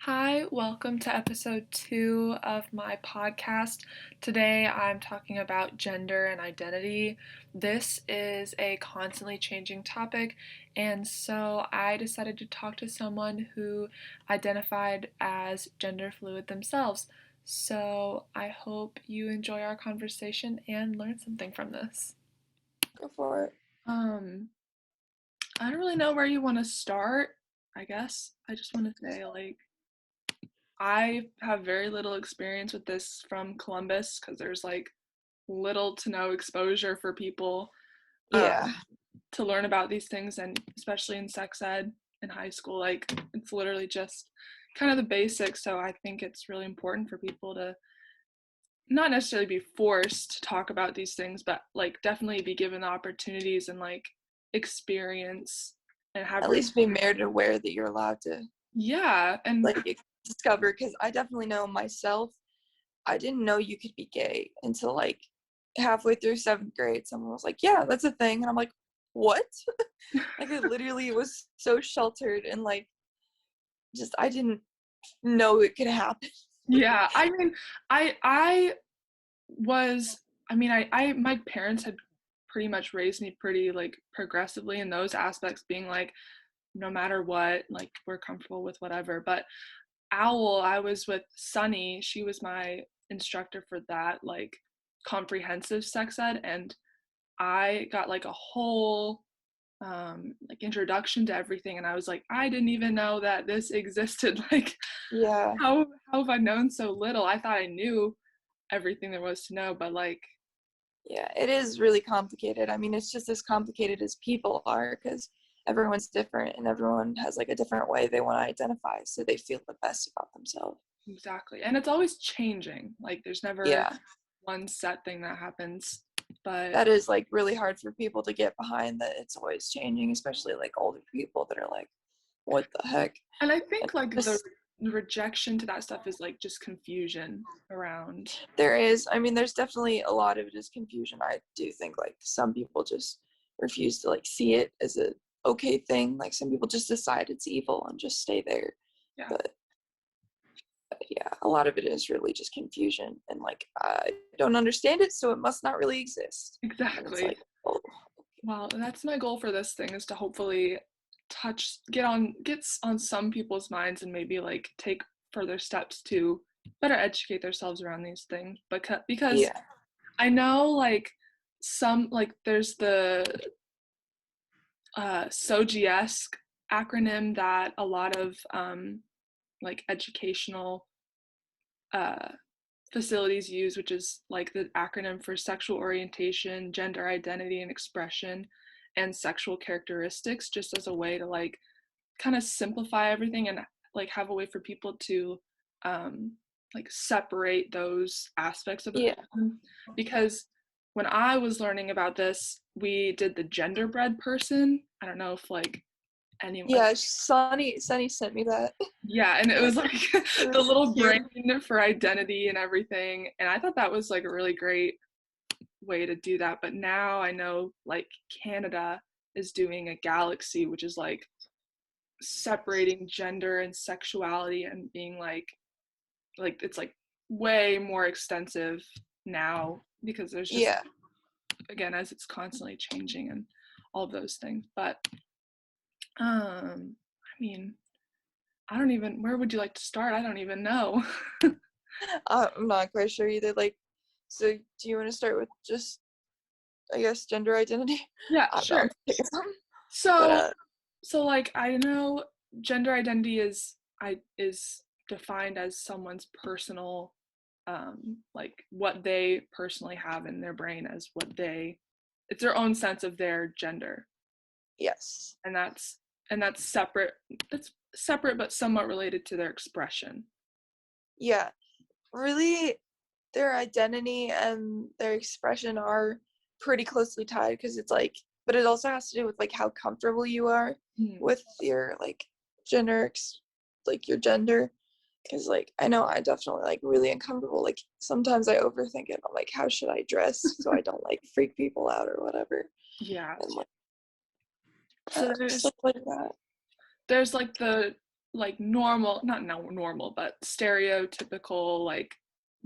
Hi, welcome to episode 2 of my podcast. Today I'm talking about gender and identity. This is a constantly changing topic, and so I decided to talk to someone who identified as gender fluid themselves. So I hope you enjoy our conversation and learn something from this. Go for it. Um, I don't really know where you want to start, I guess. I just want to say, I have very little experience with this from Columbus because there's little to no exposure for people Yeah, to learn about these things, and especially in sex ed in high school, it's literally just kind of the basics. So I think it's really important for people to not necessarily be forced to talk about these things, but definitely be given the opportunities and experience and have at least be made aware that you're allowed to yeah, and discover. Because I definitely know myself. I didn't know you could be gay until halfway through 7th grade. Someone was like, "Yeah, that's a thing," and I'm like, "What?" Like I literally was so sheltered and just I didn't know it could happen. yeah. I was I my parents had pretty much raised me pretty progressively in those aspects, being no matter what, we're comfortable with whatever. But I was with Sunny. She was my instructor for that comprehensive sex ed, and I got a whole introduction to everything, and I was like, I didn't even know that this existed. Yeah, How have I known so little? I thought I knew everything there was to know, but yeah, it is really complicated. I mean, it's just as complicated as people are because everyone's different and everyone has a different way they want to identify, so they feel the best about themselves. exactly. And it's always changing. There's never Yeah, one set thing that happens. But that is really hard for people to get behind, that it's always changing, especially older people that are like, what the heck? and I And think the rejection to that stuff is just confusion around. there is, I mean, there's definitely a lot of just confusion. I do think some people just refuse to see it as a okay thing. Some people just decide it's evil and just stay there. Yeah. But yeah, a lot of it is really just confusion and I don't understand it, so it must not really exist. And it's Exactly. oh, Well, that's my goal for this thing, is to hopefully gets on some people's minds, and maybe take further steps to better educate themselves around these things. Because yeah, I know some there's the SOGIESC acronym that a lot of educational uh, facilities use, which is the acronym for sexual orientation, gender identity and expression, and sexual characteristics, just as a way to kind of simplify everything and have a way for people to um, separate those aspects of the yeah. person. Because when I was learning about this, we did the genderbread person. I don't know if anyone. Yeah, Sunny sent me that. Yeah, and it was It the was little cute. brain for identity and everything, and I thought that was a really great way to do that. But now I know Canada is doing a galaxy, which is separating gender and sexuality, and being it's way more extensive now, because there's just, Yeah. again, as it's constantly changing and all of those things. But I mean, I don't even, where would you like to start? I don't even know. I'm not quite sure either. So do you want to start with just, I guess, gender identity? Yeah, I'm sure. down to pick some. But So I know gender identity is defined as someone's personal what they personally have in their brain as it's their own sense of their gender. yes. And that's separate. That's separate but somewhat related to their expression. Yeah. Really, their identity and their expression are pretty closely tied, because it's but it also has to do with how comfortable you are Hmm. with your gender, your gender. Because I know I definitely really uncomfortable. Sometimes I overthink it. I'm like, how should I dress so I don't freak people out or whatever, Yeah. and So stuff like that. there's like normal, not normal, but stereotypical like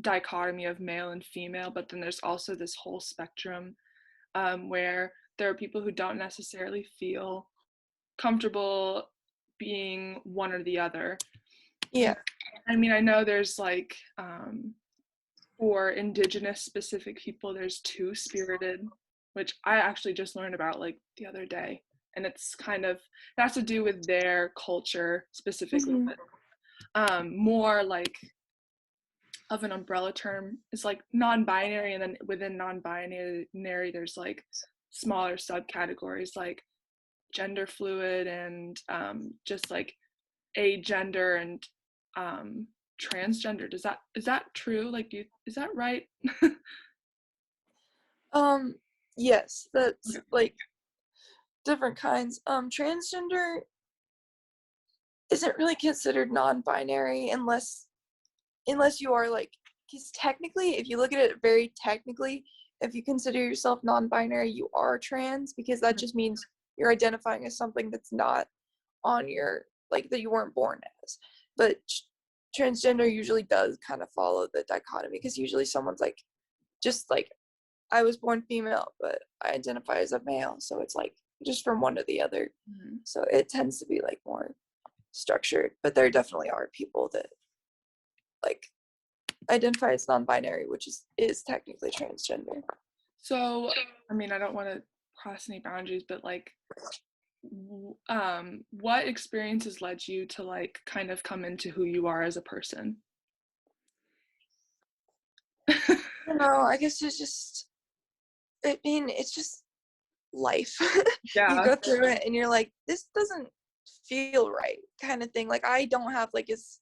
dichotomy of male and female, but then there's also this whole spectrum where there are people who don't necessarily feel comfortable being one or the other. Yeah. I mean, I know there's like for indigenous specific people, there's two-spirited, which I actually just learned about like the other day. And it's kind of, it has to do with their culture specifically, Mm-hmm. but more like of an umbrella term is like non-binary, and then within non-binary there's like smaller subcategories like gender fluid and just like agender and transgender. Is that true? Like, is that right? Yes, that's Okay. like different kinds. Transgender isn't really considered non-binary unless you are like, because technically, if you look at it very technically, if you consider yourself non-binary, you are trans, because that just means you're identifying as something that's not on your, like, that you weren't born as. But transgender usually does kind of follow the dichotomy, because usually someone's like, just like, I was born female, but I identify as a male, so it's like just from one to the other. Mhm. So it tends to be like more structured, but there definitely are people that like identify as non-binary, which is technically transgender. So, I mean, I don't want to cross any boundaries, but like, what experiences led you to like kind of come into who you are as a person? I don't know, I guess it's just, I mean, it's just life. You Yeah. go through it and you're like, this doesn't feel right, kind of thing. Like, I don't have like as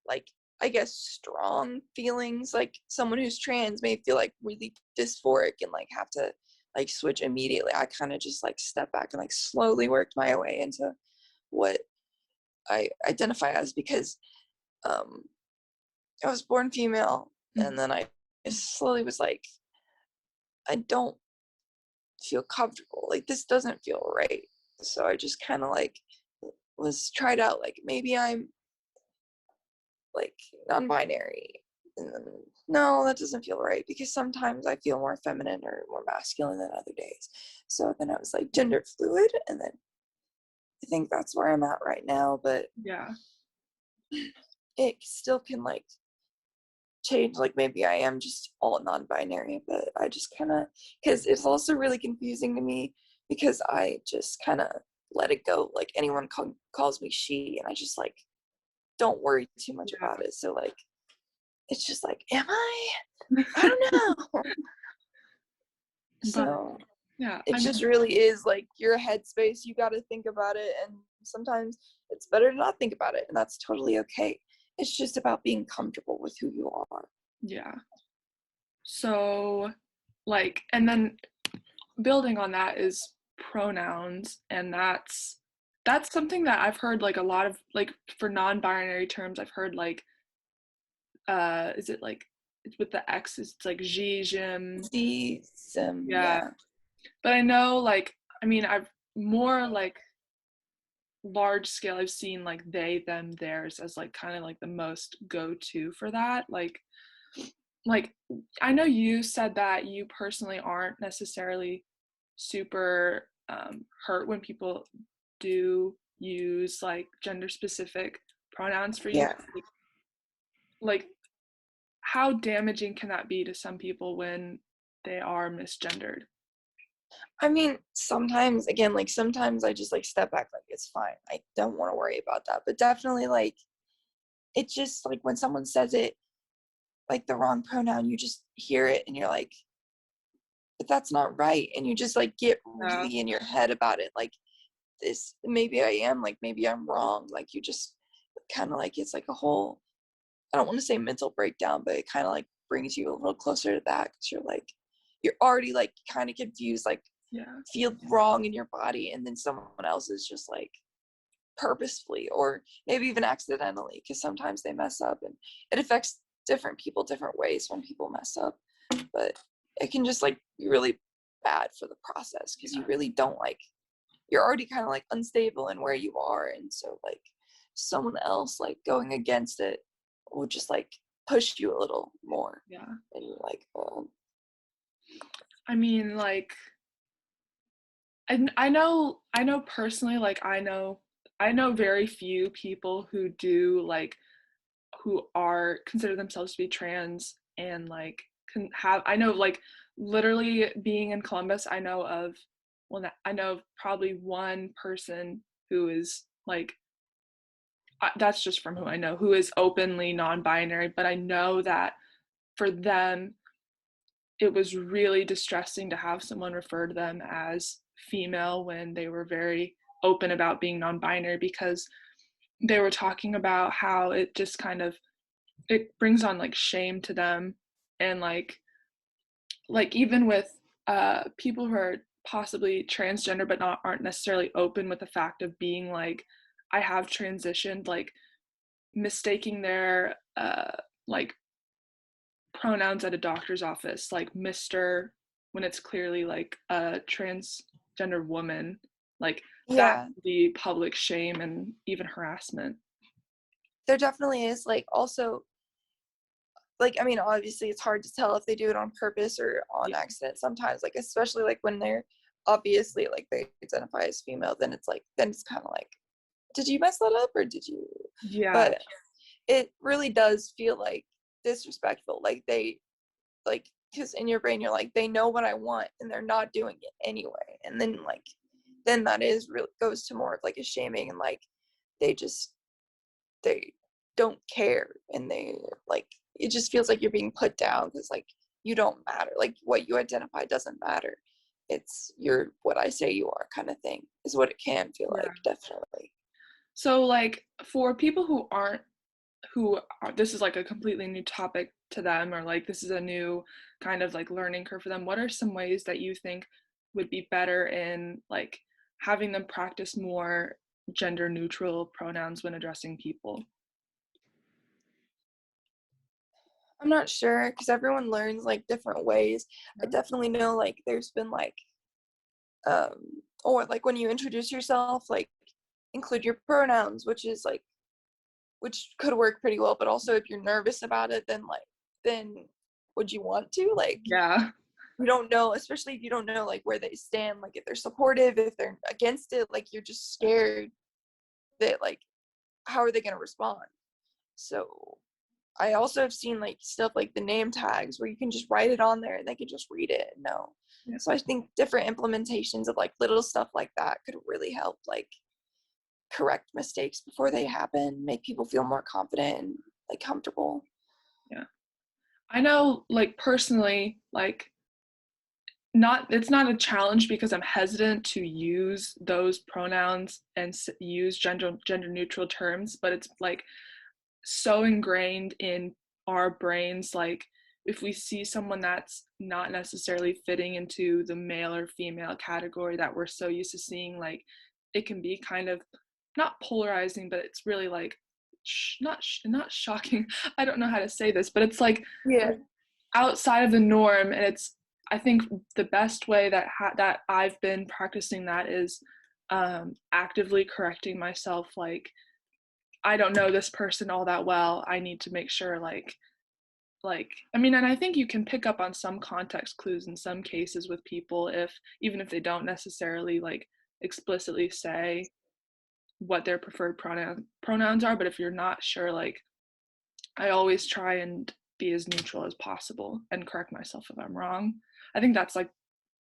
like, I guess, strong feelings like someone who's trans may feel like really dysphoric and like have to like switch immediately. I kind of just like step back and like slowly worked my way into what I identify as, because um I was born female, and Mhm. then I slowly was like, I don't feel comfortable. Like, this doesn't feel right. So I just kind of like was tried out, like, maybe I'm like non-binary. And then, no, that doesn't feel right, because sometimes I feel more feminine or more masculine than other days. So then I was like gender fluid, and then I think that's where I'm at right now. But Yeah. it still can like change, like maybe I am just all non-binary, but I just kind of, because it's also really confusing to me, because I just kind of let it go, like anyone calls me she, and I just like don't worry too much Yeah. about it. So like, it's just like, am I don't know. But So yeah, it I just mean, really is like your headspace, you got to think about it, and sometimes it's better to not think about it, and that's totally okay. It's just about being comfortable with who you are. yeah. So, like, and then building on that is pronouns, and that's something that I've heard like a lot of like for non-binary terms. I've heard like is it like it's with the X? It's like G, Jim, See some, yeah. yeah. But I know like I mean I've more like large scale I've seen like they, them, theirs as like kind of like the most go-to for that. Like I know you said that you personally aren't necessarily super hurt when people do use like gender specific pronouns for you. Yeah. Like how damaging can that be to some people when they are misgendered? I mean, sometimes, again, like sometimes I just like step back, like it's fine. I don't want to worry about that. But definitely, like, it's just like when someone says it, like the wrong pronoun, you just hear it and you're like, but that's not right. And you just like get Yeah. really in your head about it. Like, this, maybe I am, like, maybe I'm wrong. Like, you just kind of like, it's like a whole, I don't want to say mental breakdown, but it kind of like brings you a little closer to that, because you're like, you're already like kind of confused, like, Yeah. feel wrong in your body, and then someone else is just like purposefully or maybe even accidentally, because sometimes they mess up, and it affects different people different ways when people mess up. But it can just like be really bad for the process, because you Yeah. really don't like, you're already kind of like unstable in where you are, and so like someone else like going against it will just like push you a little more, Yeah. and you're like, oh. I mean, like, I know personally, like, I know very few people who do, like, who are consider themselves to be trans and, like, can have I know, like, literally being in Columbus, I know of well, not I know of probably one person who is, like, that's just from who I know, who is openly non-binary, but I know that for them, it was really distressing to have someone refer to them as female when they were very open about being non-binary, because they were talking about how it just kind of it brings on like shame to them, and like even with people who are possibly transgender but not aren't necessarily open with the fact of being like I have transitioned, like mistaking their like pronouns at a doctor's office, like Mr. when it's clearly like a transgender woman, like that Yeah, would be public shame and even harassment. there definitely is, like, also, like, I mean, obviously it's hard to tell if they do it on purpose or on Yeah. accident sometimes, like, especially like when they're obviously like they identify as female, then it's like, then it's kind of like, did you mess that up or did you? Yeah. But it really does feel like disrespectful, like they, like, because in your brain you're like, they know what I want and they're not doing it anyway, and then like, then that is really goes to more of like a shaming, and like they just, they don't care, and they, like, it just feels like you're being put down because like you don't matter, like what you identify doesn't matter, it's you're what I say you are kind of thing is what it can feel Yeah. like, definitely. So like for people who aren't who are, this is like a completely new topic to them, or like this is a new kind of like learning curve for them, what are some ways that you think would be better in like having them practice more gender neutral pronouns when addressing people? I'm not sure because everyone learns like different ways. I Yeah. definitely know like there's been like, or like when you introduce yourself, like include your pronouns, which is like, which could work pretty well, but also if you're nervous about it, then like, then would you want to, like, Yeah. you don't know, especially if you don't know like where they stand, like if they're supportive, if they're against it, like you're just scared that like, how are they going to respond? So I also have seen like stuff like the name tags where you can just write it on there and they can just read it and know. Yeah. So I think different implementations of like little stuff like that could really help like correct mistakes before they happen, make people feel more confident and like comfortable. Yeah. I know like personally, like not it's not a challenge because I'm hesitant to use those pronouns and use gender neutral terms, but it's like so ingrained in our brains, like if we see someone that's not necessarily fitting into the male or female category that we're so used to seeing, like it can be kind of not polarizing, but it's really like not shocking. I don't know how to say this, but it's Yeah. like outside of the norm, and it's I think the best way that that I've been practicing that is actively correcting myself, like I don't know this person all that well. I need to make sure like I mean, and I think you can pick up on some context clues in some cases with people, if even if they don't necessarily like explicitly say what their preferred pronouns are, but if you're not sure, like I always try and be as neutral as possible and correct myself if I'm wrong. I think that's like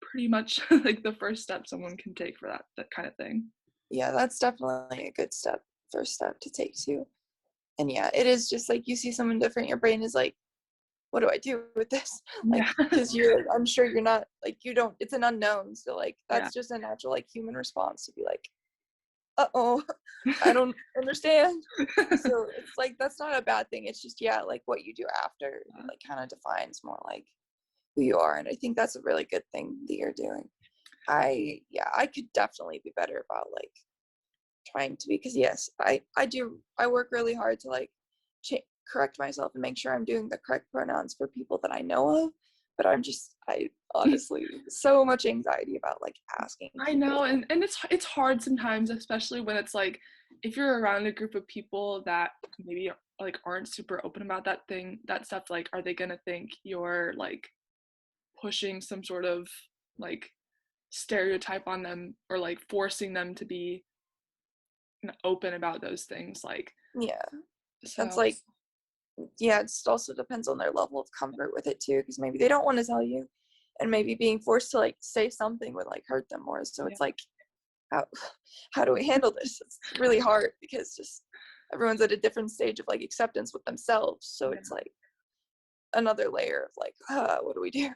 pretty much like the first step someone can take for that kind of thing. Yeah, that's definitely a good step, first step to take too. And yeah, it is just like you see someone different, your brain is like, what do I do with this? Like, Yeah. because you're, I'm sure you're not like, you don't, it's an unknown. So like, Yeah. that's just a natural like human response to be like, uh-oh, I don't understand. So it's like, that's not a bad thing. It's just, yeah, like what you do after like kind of defines more like who you are. And I think that's a really good thing that you're doing. Yeah, I could definitely be better about like trying to be, because yes, I do, I work really hard to like correct myself and make sure I'm doing the correct pronouns for people that I know of, but I honestly, so much anxiety about like asking I know, people. and it's hard sometimes, especially when it's like if you're around a group of people that maybe like aren't super open about that stuff, like are they gonna think you're like pushing some sort of like stereotype on them or like forcing them to be open about those things, like Yeah, that's so like, yeah, it just also depends on their level of comfort with it too, because maybe they don't want to tell you, and maybe being forced to like say something would like hurt them more. So yeah. it's like, how how do we handle this? It's really hard because just everyone's at a different stage of like acceptance with themselves. So Yeah. it's like another layer of like, what do we do?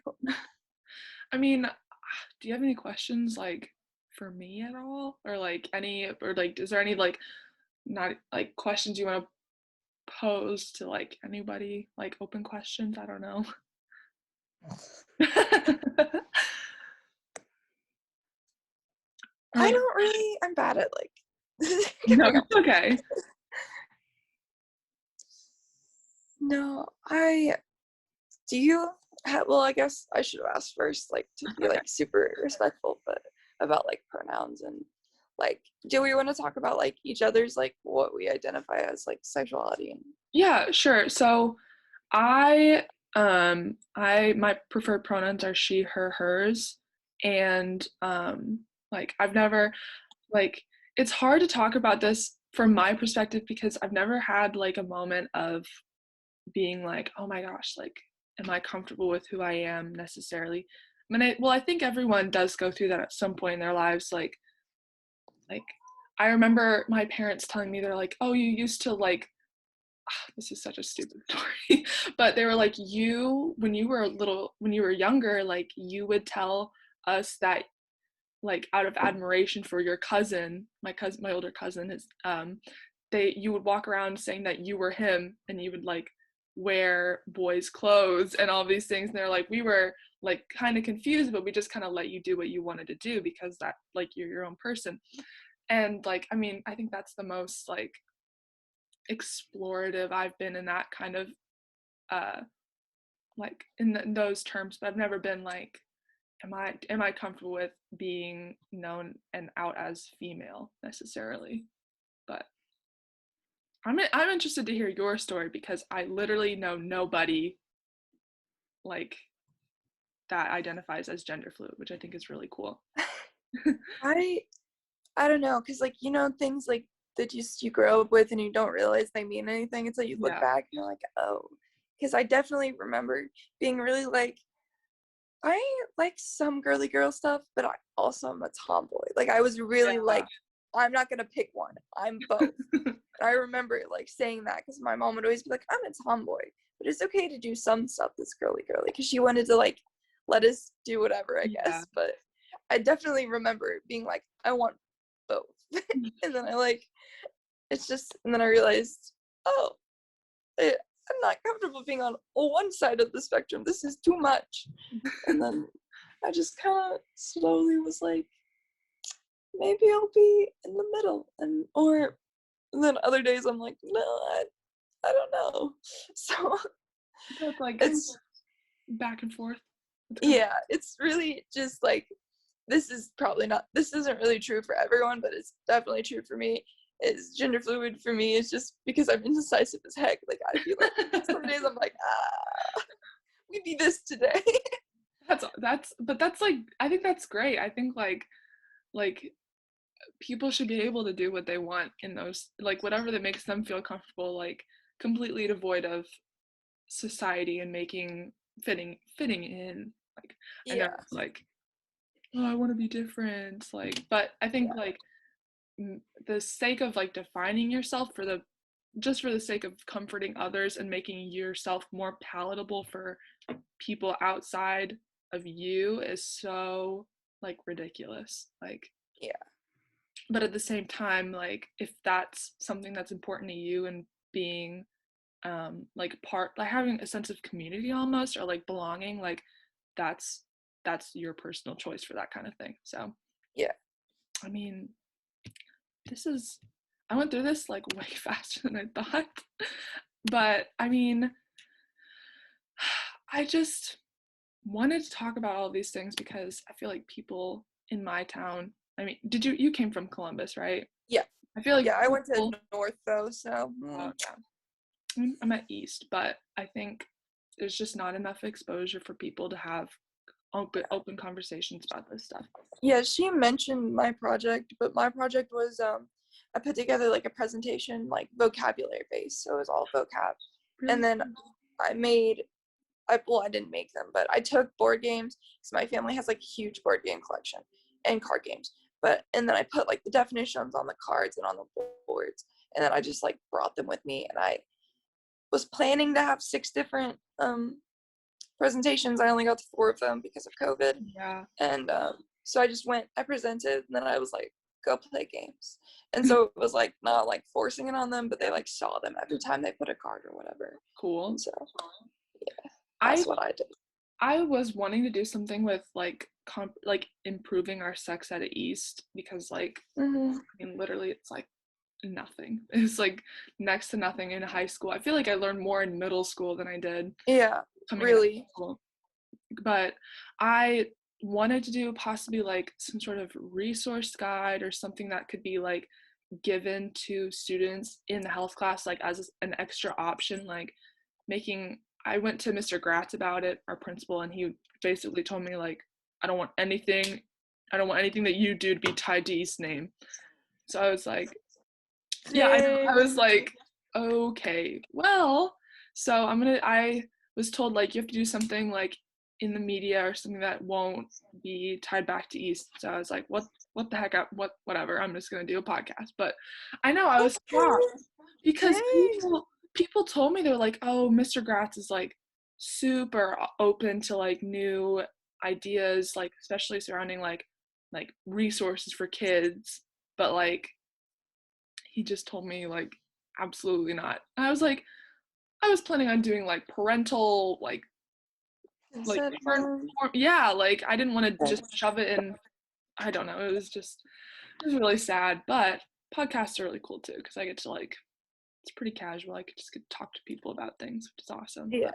I mean, do you have any questions like for me at all, or like any, or like is there any like not like questions you want to pose to like anybody, like open questions? I don't know. I Like, don't really. I'm bad at like no, coming up it's with. okay. No, I do you well, I guess I should have asked first, like to be Okay. like super respectful, but about like pronouns and like, do we want to talk about like each other's like what we identify as like sexuality and Yeah, sure. So I my preferred pronouns are she, her, hers, and like I've never like it's hard to talk about this from my perspective because I've never had like a moment of being like, oh my gosh, like, am I comfortable with who I am necessarily? I mean, I think everyone does go through that at some point in their lives. Like, I remember my parents telling me they're like, oh, you used to like, this is such a stupid story, but they were like, you, when you were younger, like, you would tell us that like out of admiration for your cousin, my older cousin is you would walk around saying that you were him and you would like wear boys clothes and all these things, and they're like, we were like kind of confused, but we just kind of let you do what you wanted to do because that like you're your own person. And like, I mean, I think that's the most like explorative I've been in that kind of uh like in those terms, but I've never been like, am I comfortable with being known and out as female necessarily. But I'm interested to hear your story because I literally know nobody like that identifies as gender fluid, which I think is really cool. I I don't know, because like things like that you grow up with and you don't realize they mean anything until you look Yeah. back and you're like, oh, because I definitely remember being really like, I like some girly girl stuff, but I also am a tomboy. Like I was really Yeah. like, I'm not gonna pick one. I'm both. And I remember like saying that because my mom would always be like, I'm a tomboy, but it's okay to do some stuff that's girly girly, because she wanted to like let us do whatever, I Yeah. guess. But I definitely remember being like, I want both. And then I like, it's just, and then I realized, oh, I'm not comfortable being on one side of the spectrum. This is too much. And then I just kind of slowly was like, maybe I'll be in the middle, and then other days I'm like, no, I don't know. So So it's like it's back and forth. It's kind of yeah, it's really just like, this isn't really true for everyone, but it's definitely true for me. Is gender fluid for me is just because I'm indecisive as heck. Like I'd be like, some days I'm like, we need this today. that's like, I think that's great. I think like people should be able to do what they want in those, like whatever that makes them feel comfortable, like completely devoid of society and making fitting in. Like I Yeah, never like, oh, I want to be different, like, but I think yeah, like the sake of like defining yourself for the just for the sake of comforting others and making yourself more palatable for people outside of you is so like ridiculous, like, yeah, but at the same time, like if that's something that's important to you and being like part, like having a sense of community almost, or like belonging, like that's that's your personal choice for that kind of thing. So yeah. I mean, this is, I went through this like way faster than I thought. But I mean, I just wanted to talk about all these things because I feel like people in my town, I mean, you came from Columbus, right? Yeah. I feel like Yeah, I went to people, North though, so yeah, I'm at East, but I think there's just not enough exposure for people to have open conversations about this stuff. yeah, she mentioned my project, but my project was I put together like a presentation, like vocabulary based, so it was all vocab. And Really? then I made I didn't make them, but I took board games because my family has like a huge board game collection and card games. And then I put like the definitions on the cards and on the boards, and then I just like brought them with me, and I was planning to have 6 different presentations. I only got to 4 of them because of COVID. Yeah. And so I just went, I presented, and then I was like, go play games. And so it was like not like forcing it on them, but they like saw them every time they put a card or whatever. Cool. And so yeah, I that's what I did. I was wanting to do something with like like improving our sex at East because like Mm-hmm. I mean literally it's like nothing. It's like next to nothing in high school. I feel like I learned more in middle school than I did Yeah, coming into high really. school. But I wanted to do possibly like some sort of resource guide or something that could be like given to students in the health class like as an extra option, like making I went to Mr. Gratz about it, our principal, and he basically told me like I don't want anything that you do to be tied to East's name. So I was like, yeah, I know. I was Dang. like, okay, well, so I was told like you have to do something like in the media or something that won't be tied back to East. So I was like, what the heck, whatever, I'm just gonna do a podcast. But I know I was shocked Okay. because Dang. people told me they're like, oh, Mr. Gratz is like super open to like new ideas, like especially surrounding like resources for kids, but like he just told me like absolutely not. And I was like, I was planning on doing like parental like Consent parent form. yeah, like I didn't want to just Thanks. shove it in. I don't know, it was really sad, but podcasts are really cool too because I get to like it's pretty casual. I could just get to talk to people about things, which is awesome. Yeah.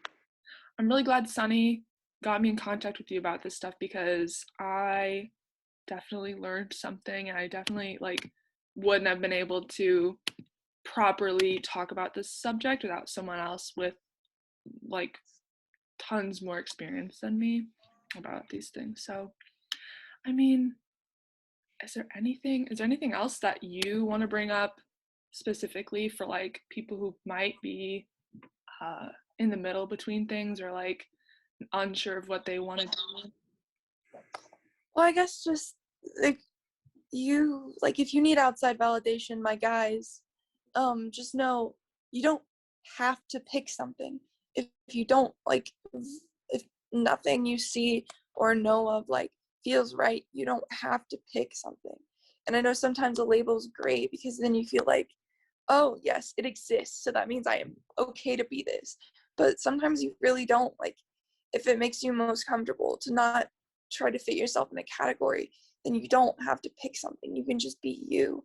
But I'm really glad Sunny got me in contact with you about this stuff because I definitely learned something and I definitely like wouldn't have been able to properly talk about this subject without someone else with like tons more experience than me about these things. So, I mean, is there anything else that you want to bring up specifically for like people who might be uh, in the middle between things or like unsure of what they want to do? Well, I guess just like if you need outside validation, my guys, just know you don't have to pick something. If you don't like, if nothing you see or know of like feels right, you don't have to pick something. And I know sometimes a label's great because then you feel like, oh yes, it exists, so that means I am okay to be this. But sometimes you really don't. Like, if it makes you most comfortable to not try to fit yourself in a category, then you don't have to pick something. You can just be you.